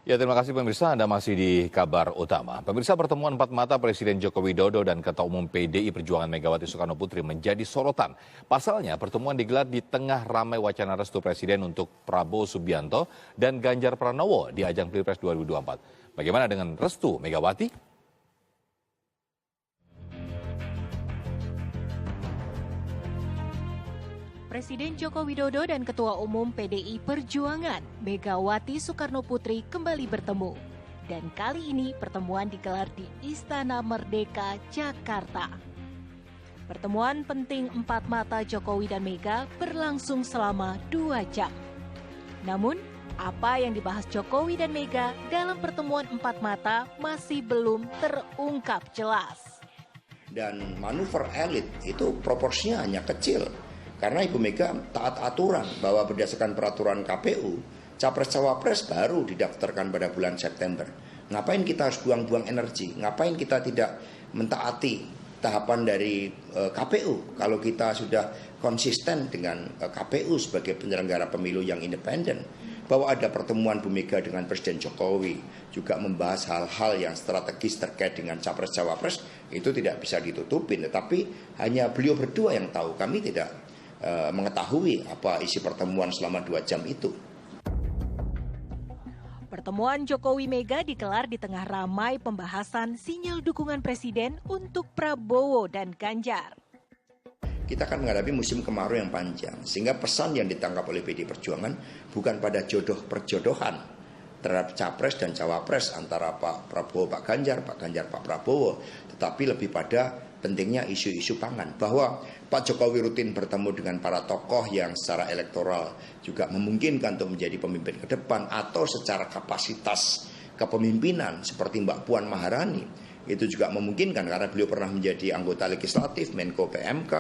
Ya, terima kasih pemirsa, Anda masih di Kabar Utama. Pemirsa, pertemuan empat mata Presiden Joko Widodo dan Ketua Umum PDI Perjuangan Megawati Soekarno Putri menjadi sorotan. Pasalnya, pertemuan digelar di tengah ramai wacana restu Presiden untuk Prabowo Subianto dan Ganjar Pranowo di ajang Pilpres 2024. Bagaimana dengan restu Megawati? Presiden Joko Widodo dan Ketua Umum PDI Perjuangan Megawati Soekarno Putri kembali bertemu. Dan kali ini pertemuan digelar di Istana Merdeka, Jakarta. Pertemuan penting empat mata Jokowi dan Mega berlangsung selama 2 jam. Namun, apa yang dibahas Jokowi dan Mega dalam pertemuan empat mata masih belum terungkap jelas. Dan manuver elit itu proporsinya hanya kecil. Karena Ibu Mega taat aturan bahwa berdasarkan peraturan KPU, Capres-Cawapres baru didaftarkan pada bulan September. Ngapain kita harus buang-buang energi? Ngapain kita tidak mentaati tahapan dari KPU? Kalau kita sudah konsisten dengan KPU sebagai penyelenggara pemilu yang independen. Bahwa ada pertemuan Bu Mega dengan Presiden Jokowi juga membahas hal-hal yang strategis terkait dengan Capres-Cawapres, itu tidak bisa ditutupin. Tetapi hanya beliau berdua yang tahu, kami tidak mengetahui apa isi pertemuan selama 2 jam itu. Pertemuan Jokowi Mega digelar di tengah ramai pembahasan sinyal dukungan Presiden untuk Prabowo dan Ganjar. Kita akan menghadapi musim kemarau yang panjang, sehingga pesan yang ditangkap oleh PDI Perjuangan bukan pada jodoh perjodohan terhadap Capres dan Cawapres antara Pak Prabowo, Pak Ganjar, Pak Prabowo, tetapi lebih pada pentingnya isu-isu pangan, bahwa Pak Jokowi rutin bertemu dengan para tokoh yang secara elektoral juga memungkinkan untuk menjadi pemimpin ke depan, atau secara kapasitas kepemimpinan seperti Mbak Puan Maharani itu juga memungkinkan karena beliau pernah menjadi anggota legislatif, Menko PMK,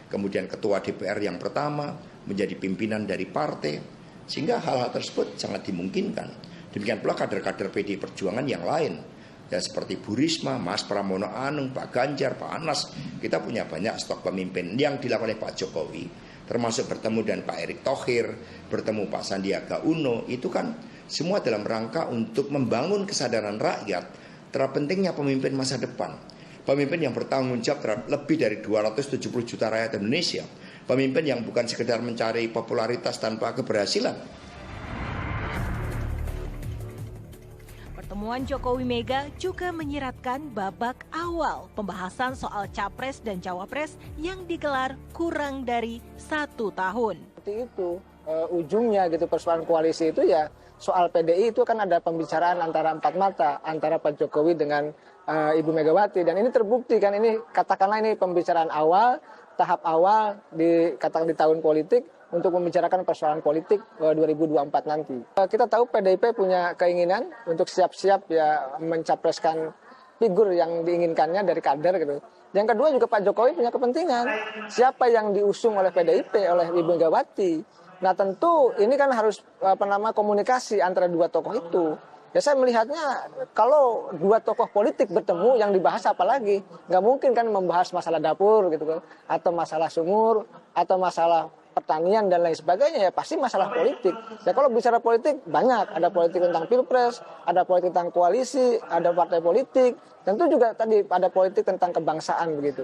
kemudian ketua DPR yang pertama, menjadi pimpinan dari partai, sehingga hal-hal tersebut sangat dimungkinkan. Demikian pula kader-kader PDI Perjuangan yang lain, ya seperti Bu Risma, Mas Pramono Anung, Pak Ganjar, Pak Anas. Kita punya banyak stok pemimpin yang dilakukan oleh Pak Jokowi, termasuk bertemu dengan Pak Erick Thohir, bertemu Pak Sandiaga Uno. Itu kan semua dalam rangka untuk membangun kesadaran rakyat terhadap pentingnya pemimpin masa depan. Pemimpin yang bertanggung jawab terhadap lebih dari 270 juta rakyat Indonesia. Pemimpin yang bukan sekedar mencari popularitas tanpa keberhasilan. Pertemuan Jokowi Mega juga menyiratkan babak awal pembahasan soal Capres dan Cawapres yang digelar kurang dari 1 tahun. Seperti itu, ujungnya gitu persoalan koalisi itu ya soal PDI itu kan ada pembicaraan antara empat mata, antara Pak Jokowi dengan Ibu Megawati. Dan ini terbukti kan, ini katakanlah ini pembicaraan awal, tahap awal katakan di tahun politik, untuk membicarakan persoalan politik 2024 nanti. Kita tahu PDIP punya keinginan untuk siap-siap ya mencapreskan figur yang diinginkannya dari kader gitu. Yang kedua juga Pak Jokowi punya kepentingan siapa yang diusung oleh PDIP, oleh Ibu Megawati. Nah tentu ini kan harus komunikasi antara dua tokoh itu. Ya saya melihatnya kalau dua tokoh politik bertemu yang dibahas apa lagi? Nggak mungkin kan membahas masalah dapur gitu kan, atau masalah sumur, atau masalah pertanian dan lain sebagainya, ya pasti masalah politik. Ya kalau bicara politik banyak, ada politik tentang pilpres, ada politik tentang koalisi, ada partai politik, tentu juga tadi ada politik tentang kebangsaan begitu.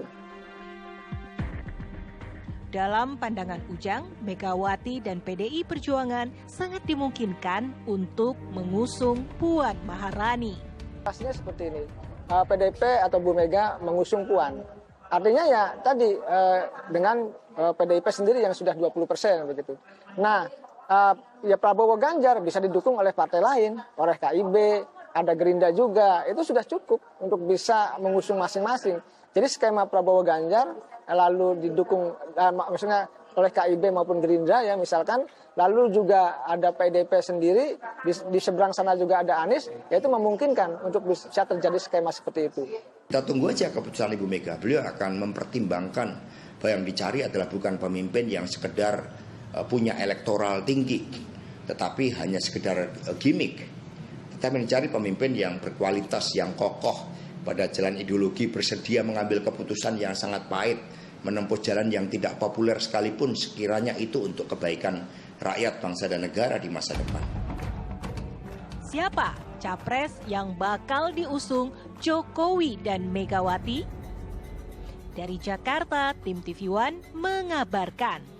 Dalam pandangan Ujang, Megawati dan PDI Perjuangan sangat dimungkinkan untuk mengusung Puan Maharani. Pastinya seperti ini, PDIP atau Bu Mega mengusung Puan. Artinya ya tadi dengan PDIP sendiri yang sudah 20% begitu. Nah, ya Prabowo Ganjar bisa didukung oleh partai lain, oleh KIB, ada Gerindra juga. Itu sudah cukup untuk bisa mengusung masing-masing. Jadi skema Prabowo Ganjar lalu didukung maksudnya oleh KIB maupun Gerindra ya misalkan, lalu juga ada PDIP sendiri, di seberang sana juga ada Anies, ya itu memungkinkan untuk bisa terjadi skema seperti itu. Kita tunggu aja keputusan Ibu Mega. Beliau akan mempertimbangkan bahwa yang dicari adalah bukan pemimpin yang sekedar punya elektoral tinggi, tetapi hanya sekedar gimmick. Kita mencari pemimpin yang berkualitas, yang kokoh pada jalan ideologi, bersedia mengambil keputusan yang sangat pahit, menempuh jalan yang tidak populer sekalipun sekiranya itu untuk kebaikan rakyat, bangsa dan negara di masa depan. Siapa capres yang bakal diusung Jokowi dan Megawati? Dari Jakarta, tim TV One mengabarkan.